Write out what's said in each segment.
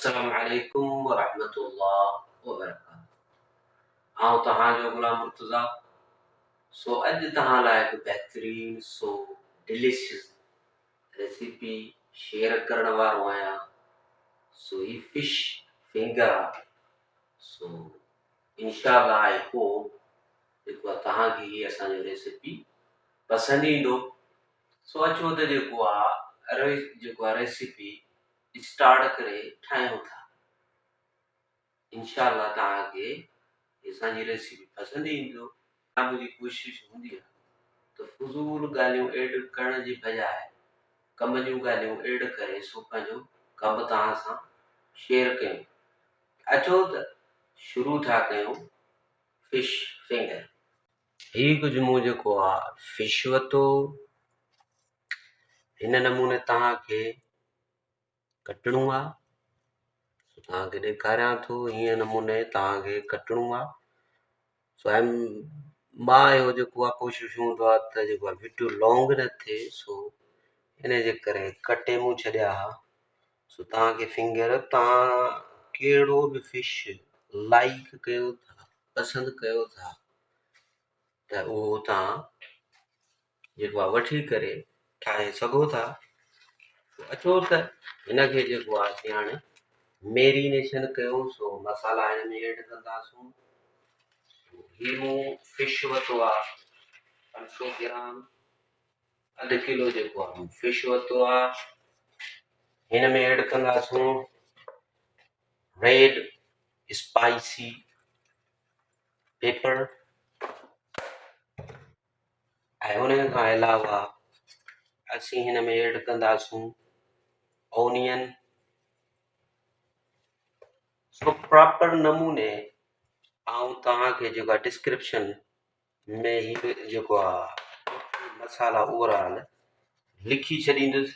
अस्सलाम वालेकुम व रहमतुल्लाह व बरकातहू। आउं तव्हांजो गुलाम मुर्तज़ा। अॼु तव्हां लाइ हिकु बहितरीन डिलिशियस रेसिपी शेयर करण वारो आहियां। ही फिश फिंगर आहे। इंशाअल्लाह आई होप जेको आहे तव्हांखे हीअ असांजो रेसिपी पसंदि ईंदो। अचो त जेको आहे रेसिपी स्टार्ट करे ठाहियूं था। इंशाअल्लाह तव्हांखे असांजी रेसिपी पसंदि ईंदो। मुंहिंजी कोशिशि हूंदी आहे त फज़ूल ॻाल्हियूं एड करण जी बजाए कम जूं ॻाल्हियूं एड करे पंहिंजो कमु तव्हां सां शेयर कयूं। अचो त शुरू था कयूं फिश फिंगर। हीउ कुझु मूं जेको आहे फिश वरितो। हिन नमूने तव्हांखे कटणो आहे। तव्हांखे ॾेखारियां थो हीअं नमूने तव्हांखे कटणो आहे। मां इहो जेको आहे कोशिशि हूंदो आहे त जेको आहे वीडियो लॉन्ग न थिए, इन जे करे कटे मूं छॾिया हुआ। तव्हांखे फिंगर तव्हां कहिड़ो बि फिश लाइक कयो था, पसंदि कयो था, त उहो तव्हां जेको आहे वठी करे ठाहे सघो था। अचो त हिनखे जेको आहे असीं हाणे मैरिनेशन कयूं। मसाला हिन में एड कंदासूं। ही मूं फिश वरितो आहे 500 ग्राम। अधु किलो जेको आहे फिश वरितो आहे। हिन में एड कंदासूं रेड स्पाइसी पेपर ऐं उन खां अलावा असीं हिन में एड कंदासूं ओनियन। प्रॉपर नमूने ऐं तव्हांखे जेको आहे डिस्क्रिप्शन में ही जेको आहे मसाला ओवरऑल लिखी छॾींदुसि।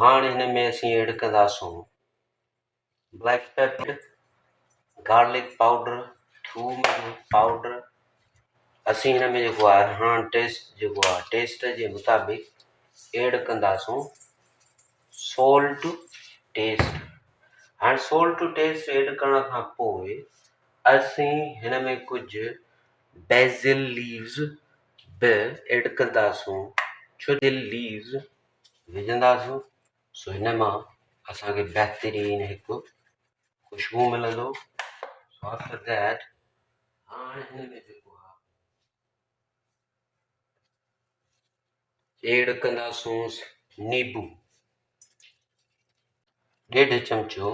हाणे हिन में असीं एड कंदासूं ब्लैक पेपर, गार्लिक पाउडर, थूम जो पाउडर। असीं हिन में जेको आहे हाणे टेस्ट जे मुताबिक़ एड कंदासूं सॉल्ट टू टेस्ट। हाणे सॉल्ट टू टेस्ट एड करण खां पोइ असीं हिन में कुझु basil लीव्स बि एड कंदासूं। छो जे लीव्स विझंदासूं हिन मां असांखे बहितरीन हिकु खुशबू मिलंदो। आफ्टर दैट हाणे हिन में जेको आहे एड कंदासूं नींबू, 1.5 चमचो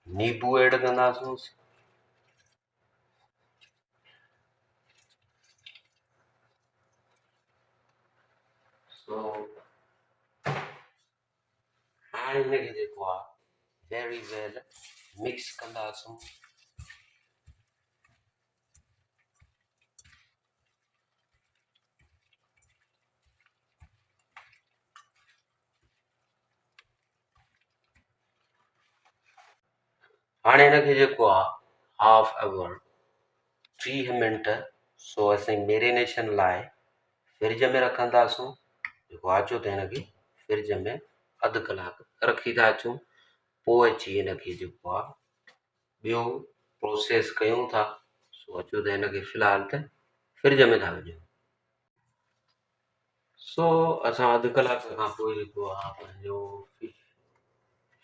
नींबू एड कंदासूं। हाणे हिनखे जेको आहे वेरी वेल मिक्स कंदासूं। हाणे हिनखे जेको आहे हाफ आवर 30 मिंट असीं मैरिनेशन लाइ फ्रिज में रखंदासूं। जेको अचो त हिनखे फ्रिज में अधु कलाक रखी था अचूं। पोइ अची हिनखे जेको आहे ॿियो प्रोसेस कयूं था। अचो त हिनखे फ़िलहालु त फ्रिज में था विझूं। असां अधु कलाक खां पोइ जेको आहे पंहिंजो फिश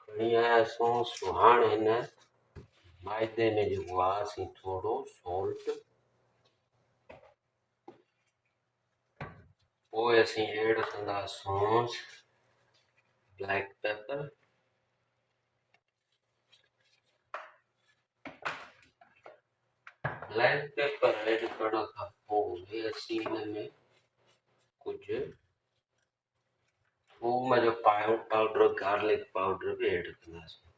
खणी आयासीं। हाणे हिन माइदे में जेको आहे असीं थोरो सॉल्ट, पोइ असीं एड कंदासूं black pepper, black pepper add करण खां पोइ असीं हिन में कुझु थूम जो पाउडर, गार्लिक पाउडर बि एड कंदासीं।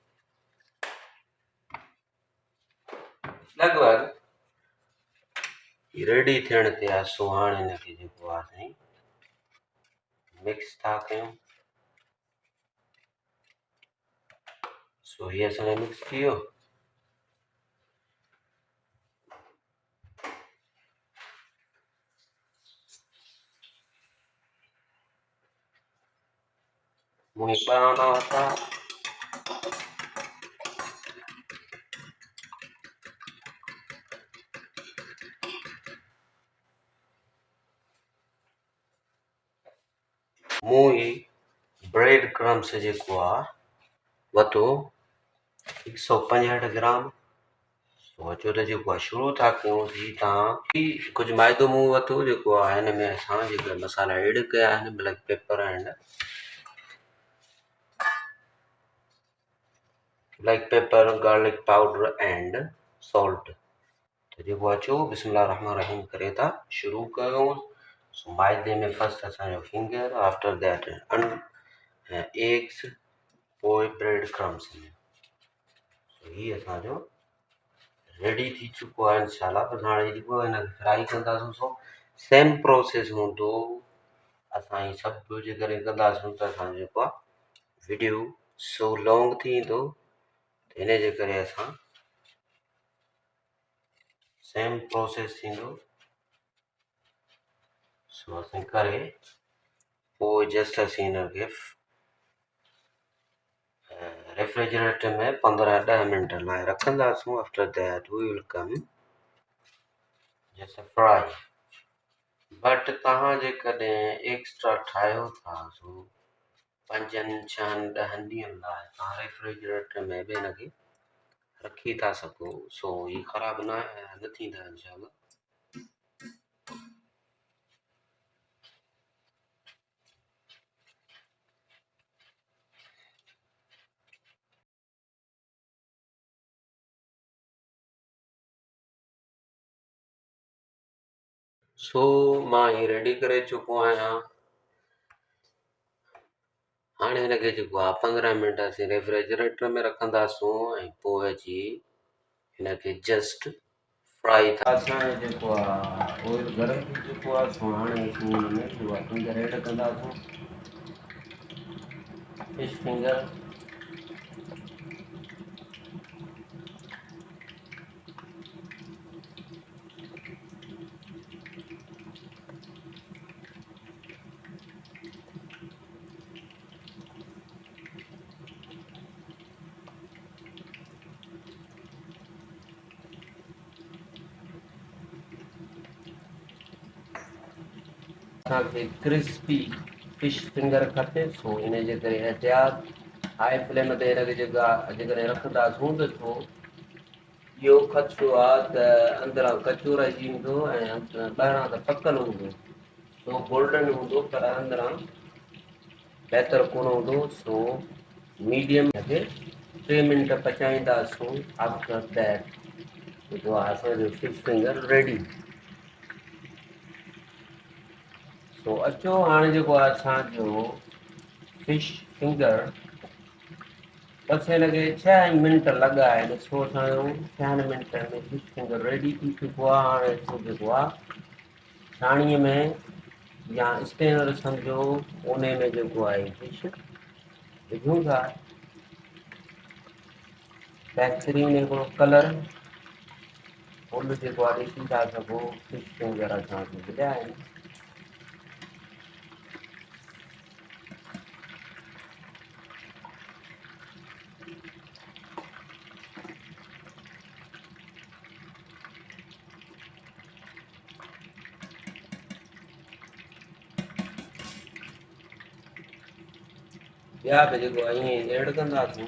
लॻभॻि रेडी थियण ते आहे। हाणे हिनखे जेको आहे साईं मिक्स था कयूं। हीअ असांजो मिक्स थी वियो। मूं 12 आना वरिता। मूं ही ब्रेड क्रम्स जेको आहे वरितो 165 ग्राम। अचो त जेको आहे शुरू था कयूंसीं। तव्हां कुझु माइदो मूं वरितो जेको आहे हिन में असां जेके मसाला एड कया आहिनि, black pepper and garlic powder and salt. त जेको अचो बिस्मिल्लाह रहमान रहीम करे था शुरू कयूं। सो माइदे में फर्स्ट असांजो फिंगर, आफ्टर दैट एग्स, पोइ ब्रेड क्रम्स। हीअ असांजो रेडी थी चुको आहे इंशाल्लाह। बसि हाणे जेको हिनखे फ्राई कंदासीं सो सेम प्रोसेस हूंदो। असां ही सभु विझी करे कंदासीं त असांजो जेको आहे वीडियो सो लॉन्ग थींदो। हिन जे करे असां सेम प्रोसेस थींदो। सो असां करे पोइ जस्ट असीं हिनखे रेफ्रिजरेटर में 15-10 मिनट लाइ रखंदासीं। After that we will come just fry. But तव्हां जेकॾहिं एक्स्ट्रा ठाहियो था सो 5-6-10 ॾींहंनि लाइ तव्हां रेफ्रिजरेटर में बि हिनखे रखी था सघो। सो ही ख़राब न थींदा इंशाल्लाह। सो मां ही रेडी करे चुको आहियां। हाणे हिनखे जेको आहे 15 मिनट असीं रेफ्रिजरेटर में रखंदासीं ऐं पोइ अची हिनखे जस्ट फ्राई था। असांजो जेको आहे ऑयल गरम थी चुको आहे। सो हाणे असीं हुन में जेको आहे फिंगर ऐड कंदासीं, फिश फिंगर। असांखे क्रिस्पी फिश फिंगर खपे। सो इन जे करे एहतियात हाई फ्लेम ते हिनखे जेकॾहिं रखंदासीं त थो इहो ख़दशो आहे त अंदरां कचो रहिजी वेंदो ऐं ॿाहिरां त पकल हूंदो। सो गोल्डन हूंदो पर अंदरां बहितर कोन हूंदो। सो मीडियम खे 3 मिनट पचाईंदासीं। आफ्टर दैट जेको आहे असांजो फिश फिंगर रेडी। सो अचो हाणे जेको आहे असांजो फिश फिंगर बसि हिनखे 6 मिंट लॻा आहिनि। सो असांजो 6 मिंटनि में फिश फिंगर रेडी थी चुको आहे। हाणे अचो जेको आहे छाणीअ में या स्टेनर सम्झो उन में जेको आहे फिश विझूं था। बहितरीनु हिकिड़ो कलर फुल जेको आहे ॾिसी था सघो। फिश फिंगर असांखे विझा आहिनि। ॿिया बि जेको आहे ईअं ऐड कंदासीं।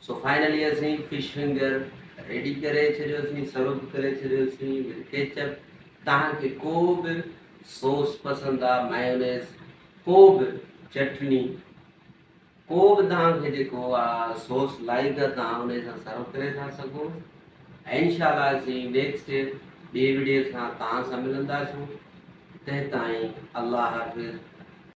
सो फाइनली असीं फिश फिंगर रेडी करे छॾियोसीं, सर्व करे छॾियोसीं विद केचप। तव्हांखे को बि सॉस पसंदि आहे, मायोनेज़, को बि चटनी, को बि तव्हांखे जेको आहे सॉस लाइक आहे तव्हां उन सां सर्व करे था सघो। ऐं इंशाल्लाह असीं नेक्स्ट ॿिए वीडियो सां तव्हां सां मिलंदासीं। तंहिं ताईं अल्लाह हाफ़िज़।